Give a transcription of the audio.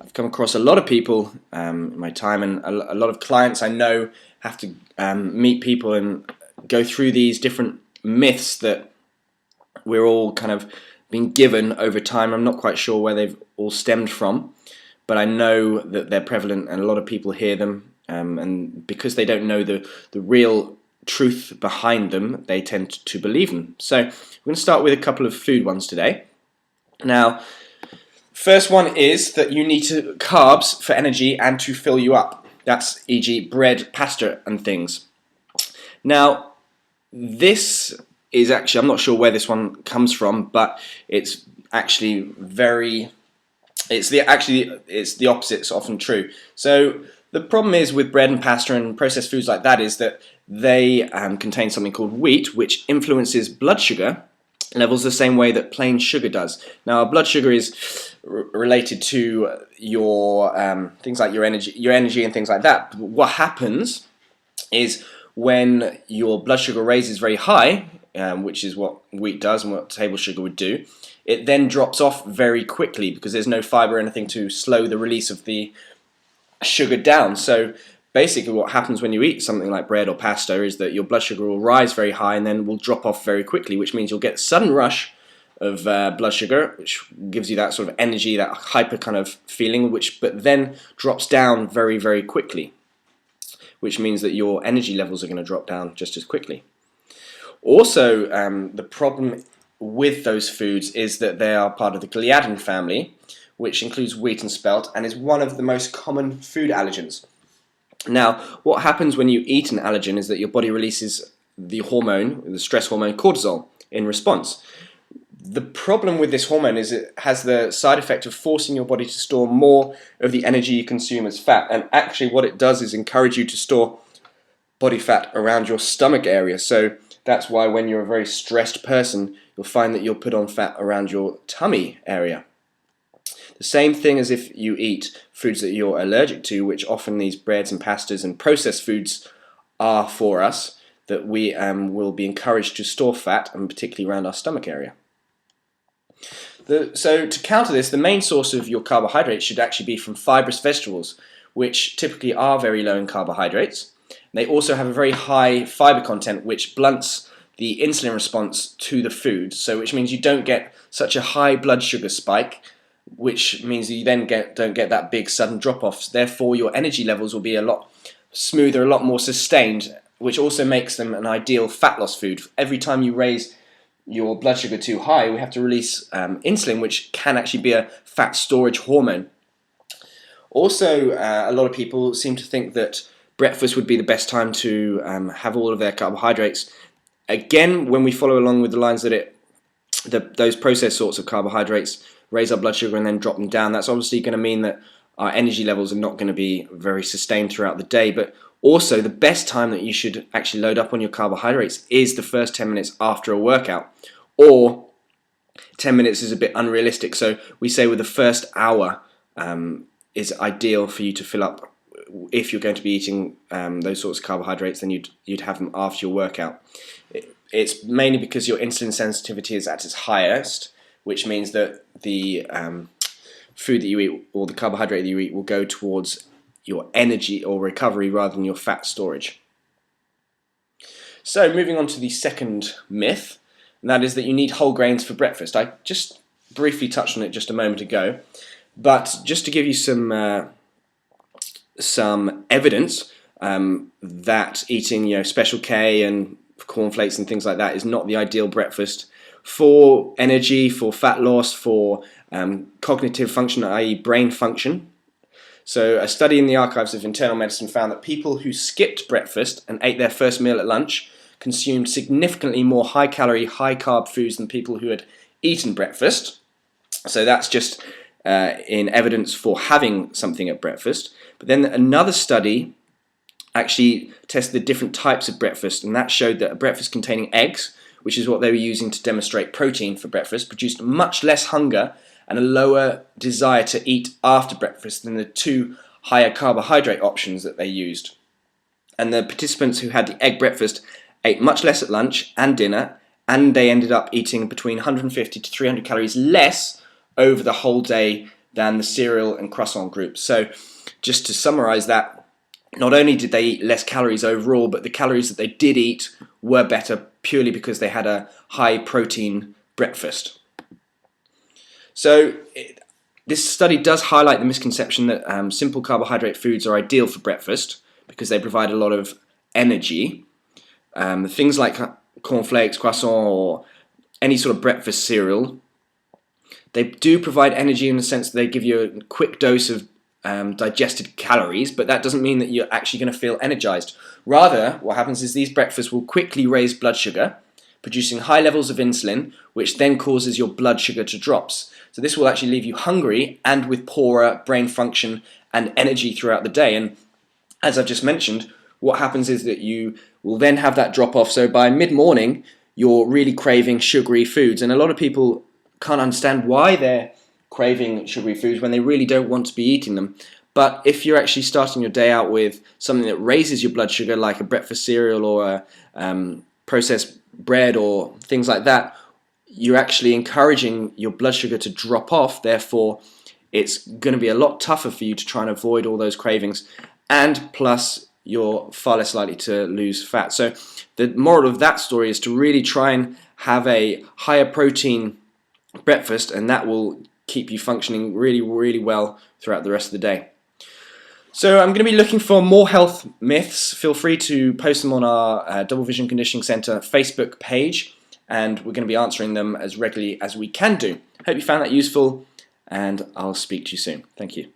I've come across a lot of people in my time, and a lot of clients I know have to meet people and go through these different myths that we're all kind of being given over time. I'm not quite sure where they've all stemmed from, but I know that they're prevalent and a lot of people hear them, and because they don't know the real truth behind them, they tend to believe them. So we're going to start with a couple of food ones today. Now, first one is that you need carbs for energy and to fill you up. That's e.g. bread, pasta and things. Now, this is actually, I'm not sure where this one comes from, but it's actually it's the opposite. It's often true. So the problem is with bread and pasta and processed foods like that is that they contain something called wheat, which influences blood sugar levels the same way that plain sugar does. Now, our blood sugar is related to your things like your energy and things like that. But what happens is when your blood sugar raises very high, which is what wheat does and what table sugar would do, it then drops off very quickly because there's no fiber or anything to slow the release of the sugar down. So basically what happens when you eat something like bread or pasta is that your blood sugar will rise very high and then will drop off very quickly, which means you'll get a sudden rush of blood sugar, which gives you that sort of energy, that hyper kind of feeling, but then drops down very, very quickly, which means that your energy levels are going to drop down just as quickly. Also, the problem with those foods is that they are part of the gliadin family, which includes wheat and spelt, and is one of the most common food allergens. Now, what happens when you eat an allergen is that your body releases the hormone, the stress hormone cortisol, in response. The problem with this hormone is it has the side effect of forcing your body to store more of the energy you consume as fat, and actually what it does is encourage you to store body fat around your stomach area. So that's why when you're a very stressed person, you'll find that you'll put on fat around your tummy area. The same thing as if you eat foods that you're allergic to, which often these breads and pastas and processed foods are for us, that we will be encouraged to store fat, and particularly around our stomach area. So to counter this, the main source of your carbohydrates should actually be from fibrous vegetables, which typically are very low in carbohydrates. They also have a very high fiber content, which blunts the insulin response to the food, so which means you don't get such a high blood sugar spike, which means you then don't get that big sudden drop-offs. Therefore, your energy levels will be a lot smoother, a lot more sustained, which also makes them an ideal fat loss food. Every time you raise your blood sugar too high, we have to release insulin, which can actually be a fat storage hormone. Also, a lot of people seem to think that breakfast would be the best time to have all of their carbohydrates. Again, when we follow along with the lines that those processed sorts of carbohydrates raise our blood sugar and then drop them down, that's obviously going to mean that our energy levels are not going to be very sustained throughout the day. But also, the best time that you should actually load up on your carbohydrates is the first 10 minutes after a workout, or 10 minutes is a bit unrealistic. So we say with the first hour is ideal for you to fill up. If you're going to be eating those sorts of carbohydrates, then you'd have them after your workout. It's mainly because your insulin sensitivity is at its highest, which means that the food that you eat, or the carbohydrate that you eat, will go towards your energy or recovery rather than your fat storage. So moving on to the second myth, and that is that you need whole grains for breakfast. I just briefly touched on it just a moment ago, but just to give you some evidence that eating Special K and cornflakes and things like that is not the ideal breakfast for energy, for fat loss, for cognitive function, i.e. brain function. So a study in the archives of internal medicine found that people who skipped breakfast and ate their first meal at lunch consumed significantly more high-calorie, high-carb foods than people who had eaten breakfast. So that's just in evidence for having something at breakfast. But then another study actually tested the different types of breakfast, and that showed that a breakfast containing eggs, which is what they were using to demonstrate protein for breakfast, produced much less hunger and a lower desire to eat after breakfast than the two higher carbohydrate options that they used. And the participants who had the egg breakfast ate much less at lunch and dinner, and they ended up eating between 150 to 300 calories less over the whole day than the cereal and croissant group. So just to summarize that, not only did they eat less calories overall, but the calories that they did eat were better purely because they had a high protein breakfast. So this study does highlight the misconception that simple carbohydrate foods are ideal for breakfast because they provide a lot of energy. Things like cornflakes, croissant, or any sort of breakfast cereal, they do provide energy in the sense that they give you a quick dose of digested calories, but that doesn't mean that you're actually going to feel energized. Rather, what happens is these breakfasts will quickly raise blood sugar, producing high levels of insulin, which then causes your blood sugar to drop. So this will actually leave you hungry and with poorer brain function and energy throughout the day. And as I've just mentioned, what happens is that you will then have that drop off. So by mid-morning, you're really craving sugary foods. And a lot of people can't understand why they're craving sugary foods when they really don't want to be eating them. But if you're actually starting your day out with something that raises your blood sugar, like a breakfast cereal or a processed bread or things like that, you're actually encouraging your blood sugar to drop off. Therefore, it's going to be a lot tougher for you to try and avoid all those cravings. And plus, you're far less likely to lose fat. So the moral of that story is to really try and have a higher protein breakfast, and that will keep you functioning really, really well throughout the rest of the day. So I'm going to be looking for more health myths. Feel free to post them on our Double Vision Conditioning Centre Facebook page, and we're going to be answering them as regularly as we can do. Hope you found that useful, and I'll speak to you soon. Thank you.